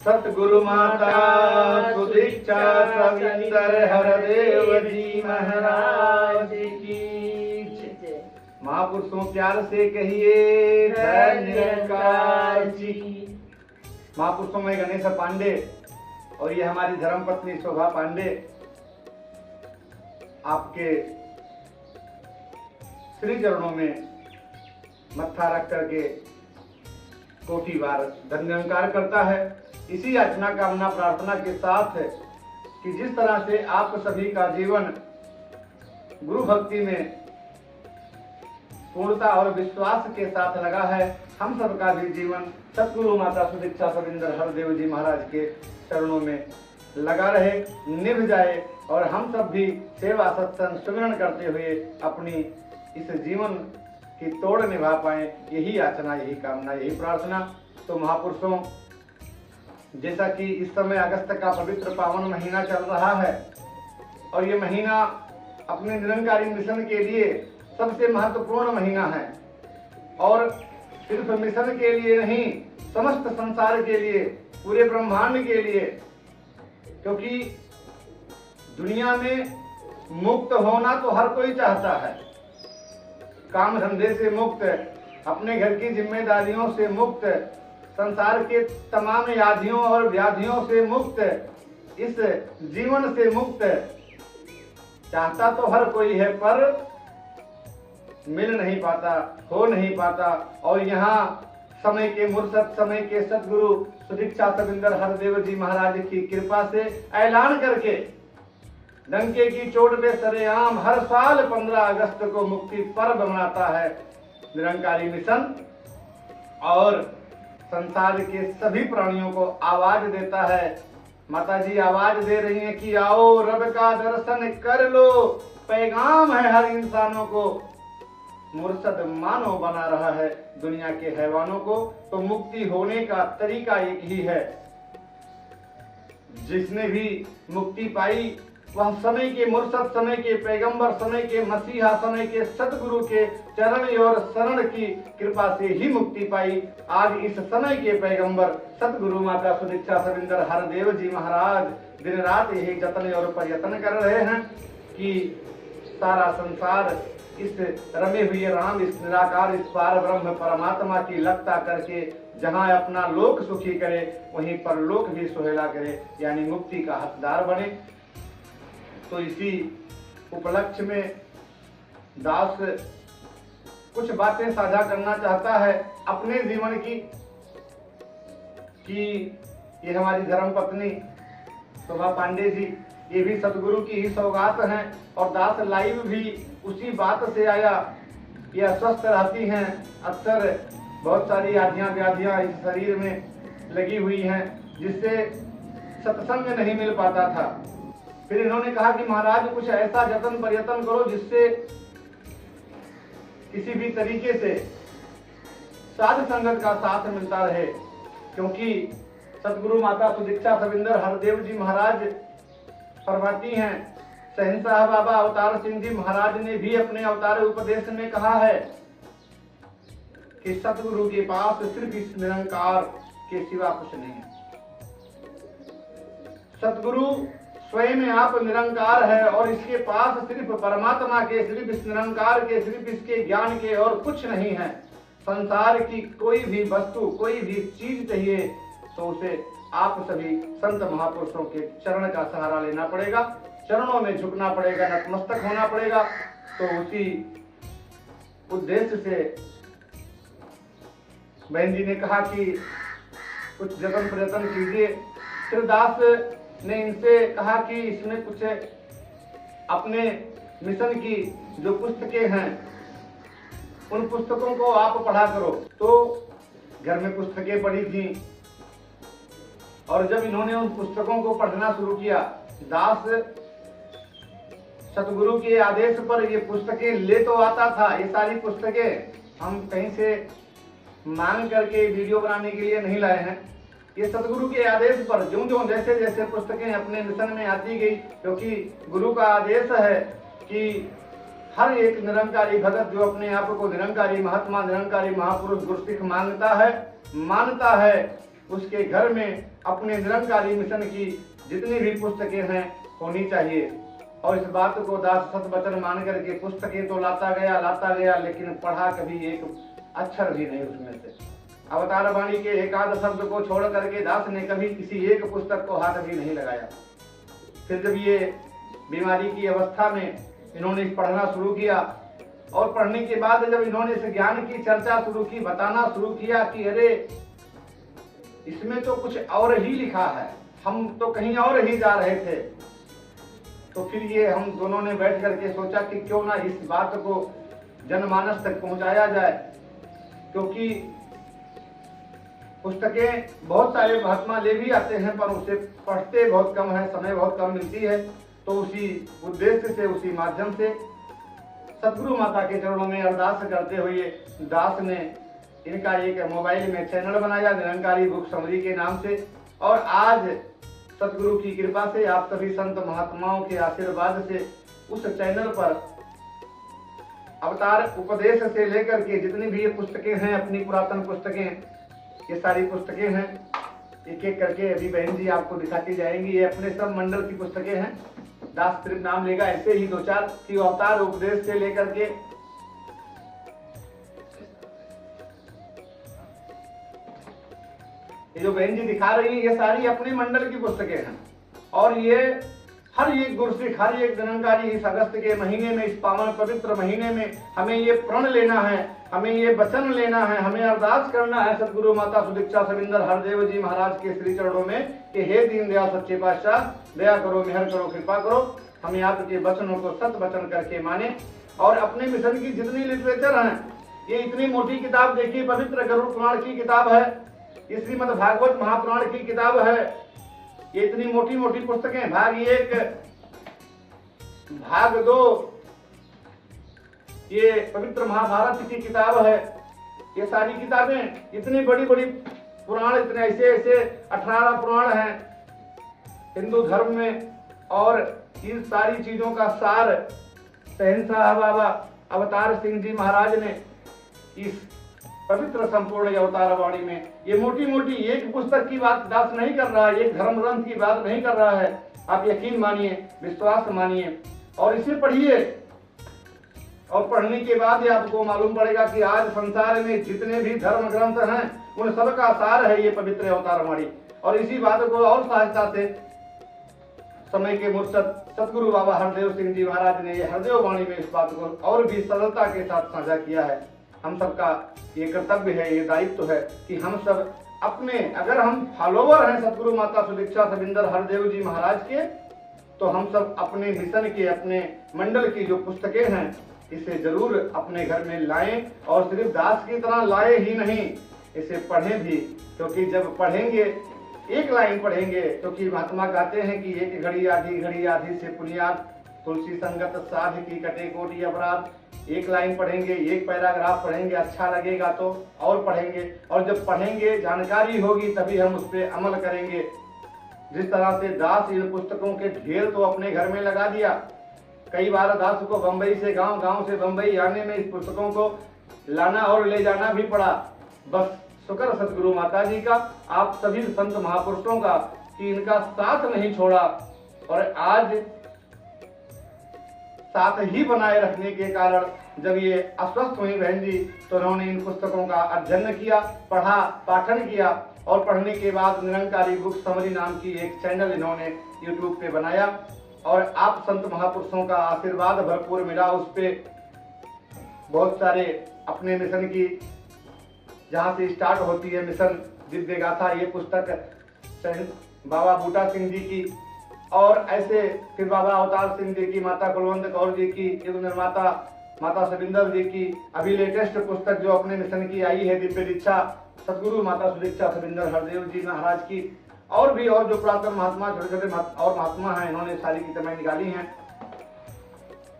सतगुरु माता सुदीक्षा सविंदर हरदेव जी महाराज की जय। महापुरुषों प्यार से कहिए जय निरंकार जी। महापुरुषों में गणेश पांडे और ये हमारी धर्मपत्नी शोभा पांडे आपके श्री चरणों में मत्था रख करके कोटि बार धन्यवाद करता है। इसी याचना कामना प्रार्थना के साथ कि जिस तरह से आप सभी का जीवन गुरु भक्ति में पूर्णता और विश्वास के साथ लगा है, हम सबका भी जीवन सतगुरु माता सुदीक्षा सविंदर हरदेव जी महाराज के चरणों में लगा रहे, निभ जाए और हम सब भी सेवा सत्संग सुमिरन करते हुए अपनी इस जीवन की तोड़ निभा पाए। यही याचना, यही कामना, यही प्रार्थना। तो महापुरुषों, जैसा कि इस समय अगस्त का पवित्र पावन महीना चल रहा है और ये महीना अपने निरंकारी मिशन के लिए सबसे महत्वपूर्ण महीना है और सिर्फ मिशन के लिए नहीं, समस्त संसार के लिए, पूरे ब्रह्मांड के लिए, क्योंकि दुनिया में मुक्त होना तो हर कोई चाहता है, काम धंधे से मुक्त, अपने घर की जिम्मेदारियों से मुक्त, संसार के तमाम यादियों और व्याधियों से मुक्त, इस जीवन से मुक्त चाहता तो हर कोई है, पर मिल नहीं पाता, हो नहीं पाता। और यहाँ समय के मुर्शद, समय के सतगुरु सुदीक्षा सविंदर हरदेव जी महाराज की कृपा से ऐलान करके डंके की चोट पे सरेआम हर साल 15 अगस्त को मुक्ति पर्व मनाता है निरंकारी मिशन और संसार के सभी प्राणियों को आवाज देता है। माता जी आवाज दे रही हैं कि आओ रब का दर्शन कर लो, पैगाम है हर इंसानों को, मुर्शद मानो बना रहा है दुनिया के हैवानों को। तो मुक्ति होने का तरीका एक ही है, जिसने भी मुक्ति पाई वह समय के मुर्शद, समय के पैगंबर, समय के मसीहा, समय के सतगुरु के चरण और शरण की कृपा से ही मुक्ति पाई। आज इस समय के पैगंबर सतगुरु माता सुदीक्षा सविंदर हरदेव जी महाराज दिन रात यही जतन और प्रयत्न कर रहे हैं कि सारा संसार इस रमे हुए राम, इस निराकार, इस पार ब्रह्म परमात्मा की लगता करके जहां अपना लोक सुखी करे वहीं पर लोक भी सुहेला करे, यानी मुक्ति का हकदार बने। तो इसी उपलक्ष्य में दास कुछ बातें साझा करना चाहता है अपने जीवन की, कि ये हमारी धर्मपत्नी शोभा पांडे जी, ये भी सतगुरु की ही सौगात हैं और दास लाइव भी उसी बात से आया। ये अस्वस्थ रहती हैं, अक्सर बहुत सारी आधियां व्याधियां इस शरीर में लगी हुई हैं, जिससे सत्संग नहीं मिल पाता था। फिर इन्होंने कहा कि महाराज कुछ ऐसा जतन प्रयत्न करो जिससे किसी भी तरीके से साध संगत का साथ मिलता रहे, क्योंकि सतगुरु माता सुदीक्षा सविंदर हरदेव जी महाराज फरमाती हैं, शहंशाह बाबा अवतार सिंह जी महाराज ने भी अपने अवतार उपदेश में कहा है कि सतगुरु के पास सिर्फ इस निरंकार के सिवा कुछ नहीं है। सतगुरु स्वयं आप निरंकार है और इसके पास सिर्फ परमात्मा के, सिर्फ इस निरंकार के, सिर्फ इसके ज्ञान के और कुछ नहीं है। संसार की कोई भी वस्तु, कोई भी चीज चाहिए तो उसे आप सभी संत महापुरुषों के चरण का सहारा लेना पड़ेगा, चरणों में झुकना पड़ेगा, नतमस्तक होना पड़ेगा। तो उसी उद्देश्य से बहन जी ने कहा कि कुछ जतन प्रयत्न कीजिए। फिर दास ने इनसे कहा कि इसमें कुछ अपने मिशन की जो पुस्तकें हैं उन पुस्तकों को आप पढ़ा करो। तो घर में पुस्तकें पढ़ी थी और जब इन्होंने उन पुस्तकों को पढ़ना शुरू किया, दास सतगुरु के आदेश पर ये पुस्तकें ले तो आता था, ये सारी पुस्तकें हम कहीं से मांग करके वीडियो बनाने के लिए नहीं लाए हैं। ये सतगुरु के आदेश पर ज्यों-ज्यों जैसे-जैसे पुस्तकें अपने मिशन में आती गई, क्योंकि गुरु का आदेश है कि हर एक निरंकारी भगत जो अपने आप को निरंकारी महात्मा, निरंकारी महापुरुष, गुरसिख मानता है, उसके घर में अपने निरंकारी मिशन की जितनी भी पुस्तकें हैं होनी चाहिए। और इस बात को दास सत वचन मान करके पुस्तकें तो लाता गया, लेकिन पढ़ा कभी एक अक्षर भी नहीं उसमें से। अवतार वाणी के एकाध शब्द को छोड़ करके दास ने कभी किसी एक पुस्तक को हाथ भी नहीं लगाया। फिर जब ये बीमारी की अवस्था में इन्होंने पढ़ना शुरू किया, और पढ़ने के बाद जब इन्होंने इस ज्ञान की चर्चा शुरू की, बताना शुरू किया कि अरे इसमें तो कुछ और ही लिखा है, हम तो कहीं और ही जा रहे थे। तो फिर ये हम दोनों ने बैठ करके सोचा कि क्यों ना इस बात को जनमानस तक पहुंचाया जाए, क्योंकि पुस्तकें बहुत सारे महात्मा ले भी आते हैं पर उसे पढ़ते बहुत कम है, समय बहुत कम मिलती है। तो उसी उद्देश्य से, उसी माध्यम से सतगुरु माता के चरणों में अरदास करते हुए दास ने इनका एक मोबाइल में चैनल बनाया निरंकारी बुक समरी के नाम से। और आज सतगुरु की कृपा से, आप सभी संत महात्माओं के आशीर्वाद से उस चैनल पर अवतार उपदेश से लेकर के जितनी भी ये पुस्तकें हैं, अपनी पुरातन पुस्तकें, ये सारी पुस्तकें हैं, एक एक करके अभी बहन जी आपको दिखाती जाएंगी। ये अपने सब मंडल की पुस्तकें हैं। दास सिर्फ नाम लेगा, ऐसे ही दो चार की अवतार उपदेश से लेकर के ये जो बहन जी दिखा रही है, ये सारी अपने मंडल की पुस्तकें हैं। और ये हर एक गुरसिख, हर एक निरंकारी इस अगस्त के महीने में, इस पावन पवित्र महीने में हमें ये प्रण लेना है, हमें ये वचन लेना है, हमें अरदास करना है सतगुरु माता सुदीक्षा सविंदर हरदेव जी महाराज के श्री चरणों में कि हे दीनदयाल सच्चे पातशाह, दया करो, मेहर करो, कृपा करो, हमें आपके वचनों को सत वचन करके माने। और अपने मिशन की जितनी लिटरेचर है, ये इतनी मोटी किताब देखिए, पवित्र गरुड़ पुराण की किताब है, ये श्रीमद् भागवत महापुराण की किताब है, ये इतनी मोटी मोटी पुस्तकें, भाग 1, भाग 2, ये पवित्र महाभारत की किताब है। ये सारी किताबें इतनी बड़ी बड़ी पुराण, इतने ऐसे ऐसे 18 पुराण हैं हिंदू धर्म में। और इन सारी चीजों का सार शहंशाह बाबा अवतार सिंह जी महाराज ने इस पवित्र संपूर्ण अवतार वाणी में, ये मोटी मोटी एक पुस्तक की बात दास नहीं कर रहा है, एक धर्म ग्रंथ की बात नहीं कर रहा है। आप यकीन मानिए, विश्वास मानिए और इसे पढ़िए। और पढ़ने के बाद ही आपको मालूम पड़ेगा कि आज संसार में जितने भी धर्म ग्रंथ हैं, उन सबका सार है ये पवित्र अवतार वाणी। और इसी बात को और सहजता से समय के मुर्शद सतगुरु बाबा हरदेव सिंह जी महाराज ने ये हरदेव वाणी में इस बात को और भी सरलता के साथ साझा किया है। हम सबका ये कर्तव्य है, ये दायित्व है कि हम सब अपने, अगर हम फॉलोवर हैं सतगुरु माता सुदीक्षा सविंदर हरदेव जी महाराज के, तो हम सब अपने मिशन के, अपने मंडल की जो पुस्तकें हैं, इसे जरूर अपने घर में लाएं। और सिर्फ दास की तरह लाए ही नहीं, इसे पढ़ें भी, क्योंकि जब पढ़ेंगे, एक लाइन पढ़ेंगे, क्योंकि महात्मा कहते हैं कि एक घड़ी आधी से पुनियाद, तुलसी संगत साध की कटे कोटि अपराध। एक लाइन पढ़ेंगे, एक पैराग्राफ पढ़ेंगे, अच्छा लगेगा तो और पढ़ेंगे, और जब पढ़ेंगे जानकारी होगी तभी हम उस पर अमल करेंगे। जिस तरह से दास इन पुस्तकों के ढेर तो अपने घर में लगा दिया, कई बार दास को बंबई से गांव, गांव से बंबई आने में इस पुस्तकों को लाना और ले जाना भी पड़ा। बस शुक्र सतगुरु माता जी का, आप सभी संत महापुरुषों का कि इनका साथ नहीं छोड़ा। और आज साथ ही बनाए रखने के कारण जब ये अस्वस्थ हुई बहन जी, तो उन्होंने इन पुस्तकों का अध्ययन किया, पढ़ा, पाठन किया। और पढ़ने के बाद निरंकारी बुक समरी नाम की एक चैनल इन्होंने यूट्यूब पे बनाया। और आप संत महापुरुषों का आशीर्वाद भरपूर मिला उस पे। बहुत सारे अपने मिशन की, जहाँ से स्टार्ट होती है मिशन दिव्य गाथा, ये पुस्तक बाबा बूटा सिंह जी की, और ऐसे फिर बाबा अवतार सिंह जी की, माता कुलवंत कौर जी की, युग निर्माता माता सविंदर जी की। अभी लेटेस्ट पुस्तक जो अपने मिशन की आई है, दिव्य दीक्षा सतगुरु माता सुदीक्षा सविंदर हरदेव जी महाराज की। और भी और जो पुरातन महात्मा, छोटे छोटे और महात्मा हैं, इन्होंने सारी किताबें निकाली हैं,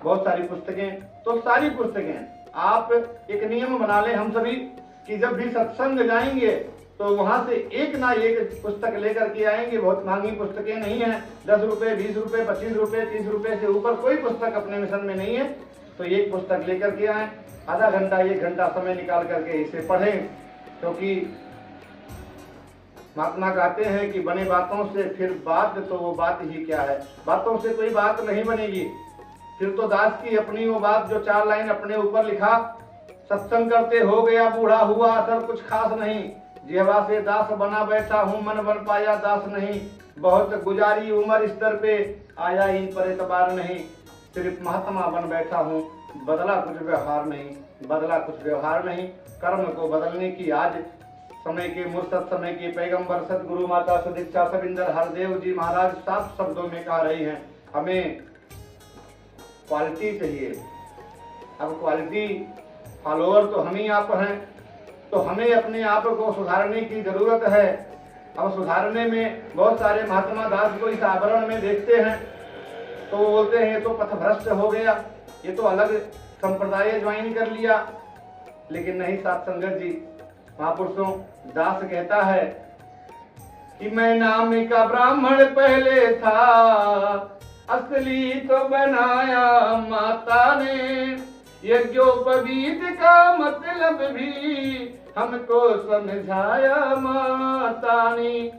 बहुत सारी पुस्तकें। तो सारी पुस्तकें आप एक नियम बना लें हम सभी कि जब भी सत्संग जाएंगे तो वहां से एक ना एक पुस्तक लेकर के आएंगे। बहुत महंगी पुस्तकें नहीं है, 10 रुपए, 20 रुपए, 25 रुपए, 30 रुपए से ऊपर कोई पुस्तक अपने मिशन में नहीं है। तो एक पुस्तक लेकर के आए, आधा घंटा 1 घंटा समय निकाल करके इसे पढ़ें, क्योंकि महात्मा कहते हैं कि बने बातों से फिर बात, तो वो बात ही क्या है, बातों से कोई बात नहीं बनेगी। फिर तो दास की अपनी वो बात जो 4 लाइन अपने ऊपर लिखा, सत्संग करते हो गया बूढ़ा हुआ असर कुछ खास नहीं, जिहवा से दास बना बैठा हूँ मन बन पाया दास नहीं, बहुत गुजारी उम्र इस दर पे आया इन पर एतबार नहीं, सिर्फ महात्मा बन बैठा हूँ बदला कुछ व्यवहार नहीं, बदला कुछ व्यवहार नहीं। कर्म को बदलने की आज समय के मुर्शद, समय के पैगंबर सदगुरु माता सुदीक्षा सविंदर हरदेव जी महाराज साफ शब्दों में कह रही हैं, हमें क्वालिटी चाहिए। अब क्वालिटी फॉलोअर तो हम ही आप हैं, तो हमें अपने आप को सुधारने की जरूरत है। अब सुधारने में बहुत सारे महात्मा दास को इस आवरण में देखते हैं तो वो बोलते हैं ये तो पथभ्रष्ट हो गया, ये तो अलग संप्रदाय ज्वाइन कर लिया। लेकिन नहीं साथ संगत जी, महापुरुषों, दास कहता है कि मैं नाम का ब्राह्मण पहले था, असली तो बनाया माता ने, यज्ञोपवीत का मतलब भी हमको समझाया माता ने।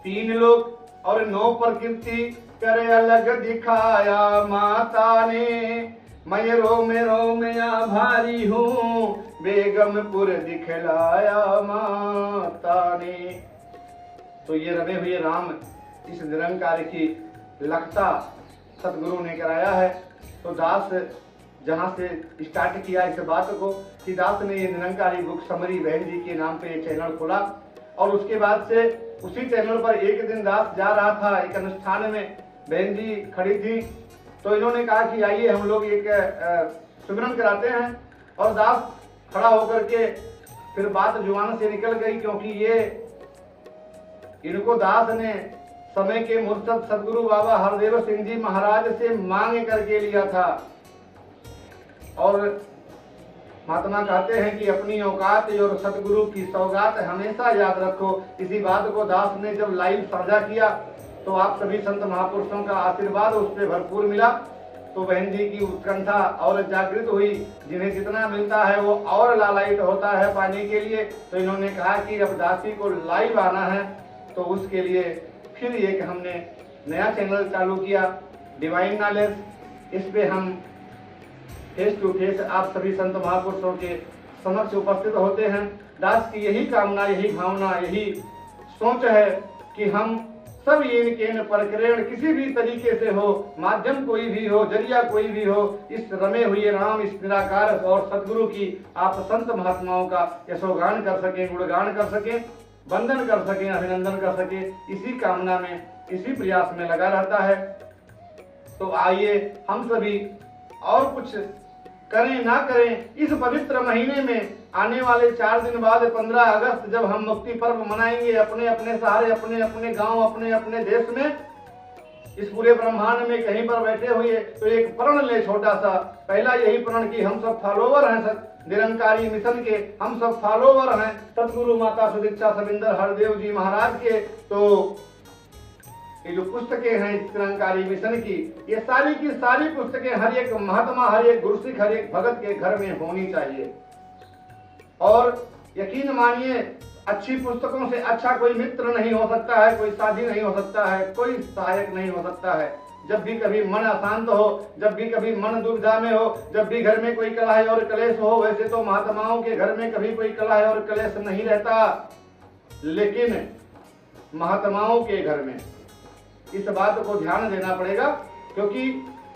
3 लोक और 9 प्रकृति करे अलग दिखाया माता ने, मैं रोम आभारी हूँ बेगमपुर दिखलाया माता ने। तो ये रवे हुए राम इस निरंकार की लखता सतगुरु ने कराया है। तो दास जहाँ से स्टार्ट किया इस बात को कि दास ने ये निरंकारी बुक समरी बहन जी के नाम पे चैनल खोला, और उसके बाद से उसी चैनल पर एक दिन दास जा रहा था एक अनुष्ठान में, बहन जी खड़ी थी, तो इन्होंने कहा कि आइए हम लोग एक सुमिरन कराते हैं, और दास खड़ा होकर के फिर बात जुबान से निकल गई, क्योंकि ये इनको दास ने समय के मुर्शद सदगुरु बाबा हरदेव सिंह जी महाराज से मांग करके लिया था। और महात्मा कहते हैं कि अपनी औकात और सदगुरु की सौगात हमेशा याद रखो। इसी बात को दास ने जब लाइव साझा किया तो आप सभी संत महापुरुषों का आशीर्वाद उस पर भरपूर मिला। तो बहन जी की उत्कंठा और जागृत हुई, जिन्हें जितना मिलता है वो और लालायित होता है पाने के लिए। तो इन्होंने कहा कि अब दासी को लाइव आना है, तो उसके लिए फिर एक हमने नया चैनल चालू किया, डिवाइन नॉलेज। इस पे हम फेस टू फेस आप सभी संत महापुरुषों के समक्ष उपस्थित होते हैं। दास की यही कामना, यही भावना, यही सोच है कि हम सब ये प्रकरण किसी भी तरीके से हो, माध्यम कोई भी हो, जरिया कोई भी हो, इस रमे हुए राम, इस निराकार और सदगुरु की आप संत महात्माओं का यशोगान कर सकें, गुणगान कर सकें, वंदन कर सकें, अभिनंदन कर सकें। इसी कामना में, इसी प्रयास में लगा रहता है। तो आइए हम सभी और कुछ करें ना करें, इस पवित्र महीने में आने वाले 4 दिन बाद 15 अगस्त जब हम मुक्ति पर्व मनाएंगे, अपने अपने सहारे, अपने अपने गांव, अपने अपने देश में, इस पूरे ब्रह्मांड में कहीं पर बैठे हुए, तो एक प्रण ले छोटा सा। पहला यही प्रण कि हम सब फॉलोवर हैं निरंकारी मिशन के, हम सब फॉलोवर हैं सतगुरु माता सुदीक्षा सविंदर हरदेव जी महाराज के। तो ये जो पुस्तकें हैं निरंकारी मिशन की, ये सारी की सारी पुस्तकें हर एक महात्मा, हर एक गुरु सिख, हर एक भगत के घर में होनी चाहिए। और यकीन मानिए, अच्छी पुस्तकों से अच्छा कोई मित्र नहीं हो सकता है, कोई साथी नहीं हो सकता है, कोई सहायक नहीं हो सकता है। जब भी कभी मन अशांत हो, जब भी कभी मन दुविधा में हो, जब भी घर में कोई कलह और क्लेश हो, वैसे तो महात्माओं के घर में कभी कोई कलह और क्लेश नहीं रहता, लेकिन महात्माओं के घर में इस बात को ध्यान देना पड़ेगा, क्योंकि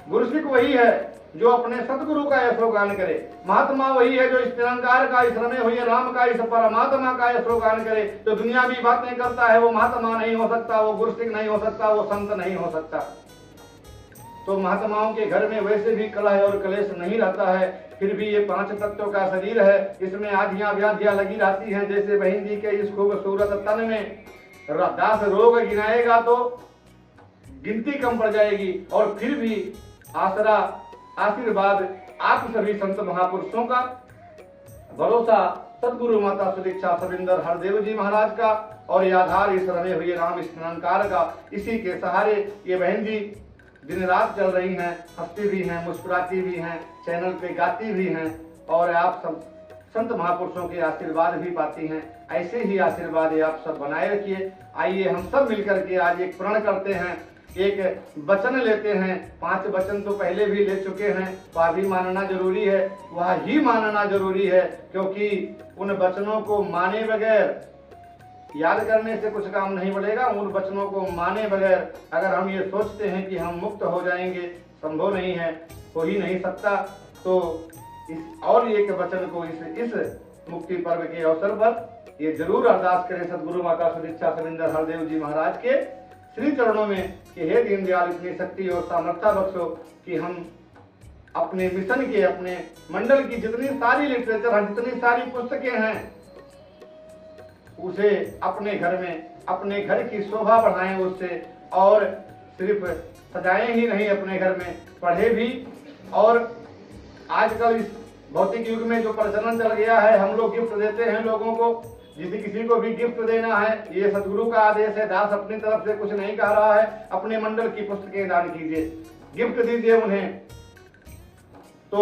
गुरुसिख वही है जो अपने सतगुरु का यशोगान करे, महात्मा वही है जो इस निरंकार का, इस रमे हुए राम का, इस परमात्मा का यशोगान करे। तो दुनियावी बातें करता है वो महात्मा नहीं हो सकता, वो गुरुसिख नहीं हो सकता, वो संत नहीं हो सकता। तो महात्माओं के घर में वैसे भी कलह और क्लेश नहीं रहता है, फिर भी ये 5 तत्वों का शरीर है, इसमें आधियां व्याधियां लगी रहती हैं। जैसे बहन जी के इस खूबसूरत तन में 10 रोग गिनाएगा तो गिनती कम पड़ जाएगी, और फिर भी आसरा, आशीर्वाद आप सभी संत महापुरुषों का, भरोसा सदगुरु माता सुदीक्षा सविंदर हरदेव जी महाराज का, और ये आधार इस रमे हुए राम, इस निरंकार का। इसी के सहारे ये बहन जी दिन रात चल रही हैं, हंसती भी हैं, मुस्कुराती भी हैं, चैनल पे गाती भी हैं, और आप सब संत महापुरुषों के आशीर्वाद भी पाती हैं। ऐसे ही आशीर्वाद आप सब बनाए रखिए। आइए हम सब मिलकर के आज एक प्रण करते हैं, एक वचन लेते हैं। 5 वचन तो पहले भी ले चुके हैं, वह भी मानना जरूरी है, वह ही मानना जरूरी है, क्योंकि उन वचनों को माने बगैर, याद करने से कुछ काम नहीं बढ़ेगा। उन वचनों को माने बगैर अगर हम ये सोचते हैं कि हम मुक्त हो जाएंगे, संभव नहीं है, हो ही नहीं सकता। तो इस और एक वचन को इस मुक्ति पर्व के अवसर पर ये जरूर अरदास करें सदगुरु माता सुदीक्षा सविंदर हरदेव जी महाराज के श्री चरणों में कि हे दीनदयाल इतनी शक्ति और सामर्थ्य बख्शो कि हम अपने मिशन के, अपने मंडल की जितनी सारी लिटरेचर हैं, जितनी सारी पुस्तकें हैं, उसे अपने घर में, अपने घर की शोभा बढ़ाएं उससे, और सिर्फ सजाएं ही नहीं, अपने घर में पढ़े भी। और आजकल इस भौतिक युग में जो प्रचलन चल गया है, हम लोग गिफ्ट देते हैं लोगों को। यदि किसी को भी गिफ्ट देना है, ये सदगुरु का आदेश है, दास अपनी तरफ से कुछ नहीं कह रहा है, अपने मंडल की पुस्तकें दान कीजिए, गिफ्ट दीजिए उन्हें, तो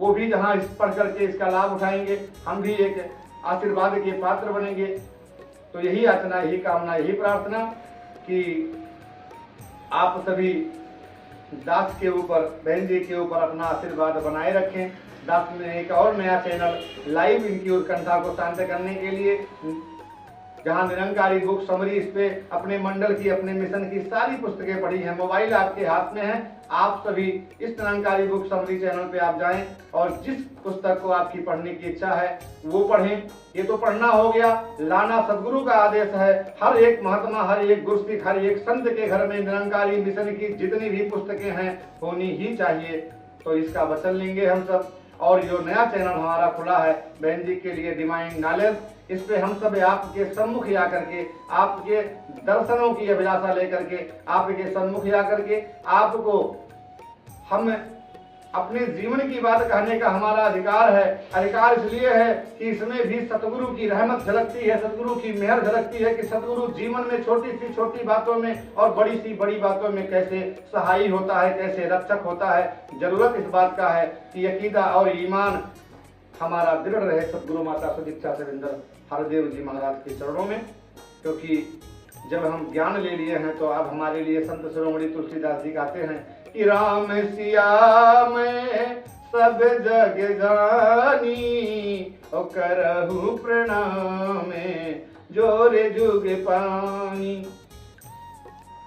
वो भी जहां इस पढ़ करके इसका लाभ उठाएंगे, हम भी एक आशीर्वाद के पात्र बनेंगे। तो यही याचना, यही कामना, यही प्रार्थना कि आप सभी दास के ऊपर, बहन जी के ऊपर अपना आशीर्वाद बनाए रखें। दास ने एक और नया चैनल लाइव इनकी उत्कंठा को शांत करने के लिए, जहां निरंकारी बुक समरी, इस पे अपने मंडल की, अपने मिशन की सारी पुस्तकें पढ़ी हैं। मोबाइल आपके हाथ में है, आप सभी इस निरंकारी बुक समरी चैनल पे आप जाएं और जिस पुस्तक को आपकी पढ़ने की इच्छा है वो पढ़ें। ये तो पढ़ना हो गया, लाना सदगुरु का आदेश है। हर एक महात्मा, हर एक गुरुसिख, हर एक संत के घर में निरंकारी मिशन की जितनी भी पुस्तकें हैं होनी ही चाहिए। तो इसका वचन लेंगे हम सब। और जो नया चैनल हमारा खुला है बहन जी के लिए, डिवाइन नॉलेज, इस पे हम सब आपके सम्मुख आकर के, आपके दर्शनों की अभिलाषा लेकर के, आपके सम्मुख आकर के आपको हम अपने जीवन की बात कहने का हमारा अधिकार है। अधिकार इसलिए है कि इसमें भी सतगुरु की रहमत झलकती है, सतगुरु की मेहर झलकती है कि सतगुरु जीवन में छोटी सी छोटी बातों में और बड़ी सी बड़ी बातों में कैसे सहायी होता है, कैसे रक्षक होता है। जरूरत इस बात का है कि अकीदा और ईमान हमारा दृढ़ रहे सदगुरु माता सुदीक्षा सविंदर हरदेव जी महाराज के चरणों में, क्योंकि जब हम ज्ञान ले लिए हैं तो अब हमारे लिए संत शिरोमणि तुलसीदास जी कहते हैं कि राम सिया में सब जग जानी, ओ करहु प्रणाम जोरे जुग पानी।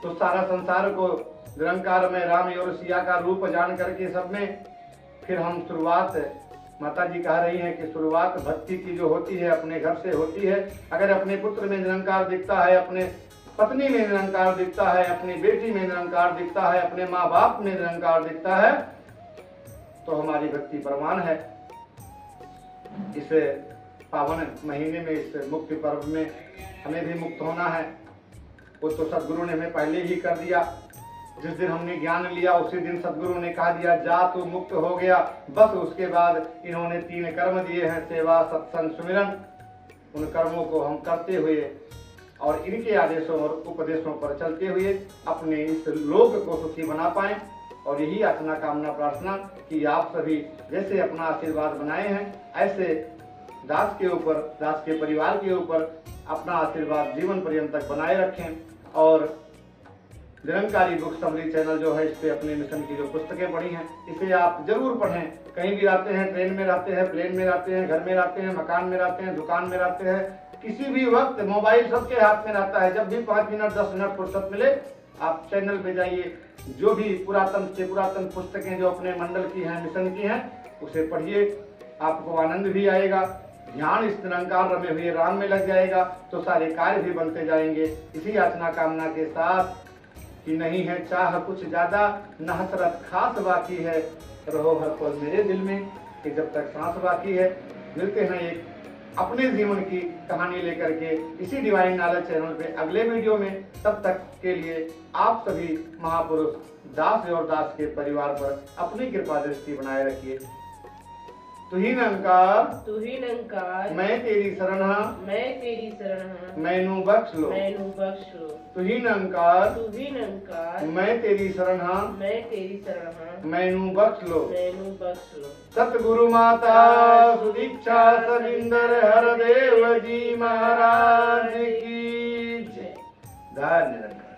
तो सारा संसार को निरंकार में राम और सिया का रूप जान करके सब में फिर हम शुरुआत, माता जी कह रही हैं कि शुरुआत भक्ति की जो होती है अपने घर से होती है। अगर अपने पुत्र में निरंकार दिखता है, अपने पत्नी में निरंकार दिखता है, अपनी बेटी में निरंकार दिखता है, अपने माँ बाप में निरंकार दिखता है, तो हमारी भक्ति प्रमाण है। इस पावन महीने में, इस मुक्ति पर्व में हमें भी मुक्त होना है। वो तो सदगुरु ने हमें पहले ही कर दिया। जिस दिन हमने ज्ञान लिया उसी दिन सदगुरु ने कहा दिया जा तू मुक्त हो गया। बस उसके बाद इन्होंने 3 कर्म दिए हैं, सेवा, सत्संग, सुमिरन। उन कर्मों को हम करते हुए और इनके आदेशों और उपदेशों पर चलते हुए अपने इस लोक को सुखी बना पाएं। और यही याचना, कामना, प्रार्थना कि आप सभी जैसे अपना आशीर्वाद बनाए हैं ऐसे दास के ऊपर, दास के परिवार के ऊपर अपना आशीर्वाद जीवन पर्यंत तक बनाए रखें। और निरंकारी बुक समरी चैनल जो है, इस पे अपने मिशन की जो पुस्तकें पढ़ी हैं इसे आप जरूर पढ़ें। कहीं भी रहते हैं, ट्रेन में रहते हैं, प्लेन में रहते हैं, घर में रहते हैं, मकान में रहते हैं, दुकान में रहते हैं, किसी भी वक्त मोबाइल सबके हाथ में रहता है। जब भी 5 मिनट 10 मिनट फुर्सत मिले आप चैनल पे जाइए, जो भी पुरातन से पुरातन पुस्तकें जो अपने मंडल की हैं, मिशन की हैं, उसे पढ़िए। आपको आनंद भी आएगा, ध्यान इस निरंकार रमे हुए राम में लग जाएगा, तो सारे कार्य भी बनते जाएंगे। इसी याचना कामना के साथ कि नहीं है चाह कुछ ज्यादा, न हसरत खास बाकी है, रहो हर पल मेरे दिल में, कि जब तक सांस बाकी है। मिलते हैं एक अपने जीवन की कहानी लेकर के इसी डिवाइन नॉलेज चैनल पे अगले वीडियो में। तब तक के लिए आप सभी महापुरुष दास और दास के परिवार पर अपनी कृपा दृष्टि बनाए रखिए। तू ही निरंकार तू ही निरंकार मैं तेरी शरण हां मैं तेरी शरण हां मैनू बख्श लो मैनू बख्श लो तू ही निरंकार तू ही निरंकार मैं तेरी शरण हां मैं तेरी शरण हां मैनू बख्श लो मैनू बख्श लो। सतगुरु माता सुदीक्षा सविंदर हरदेव जी महाराज की जय। धन्य निरंकार।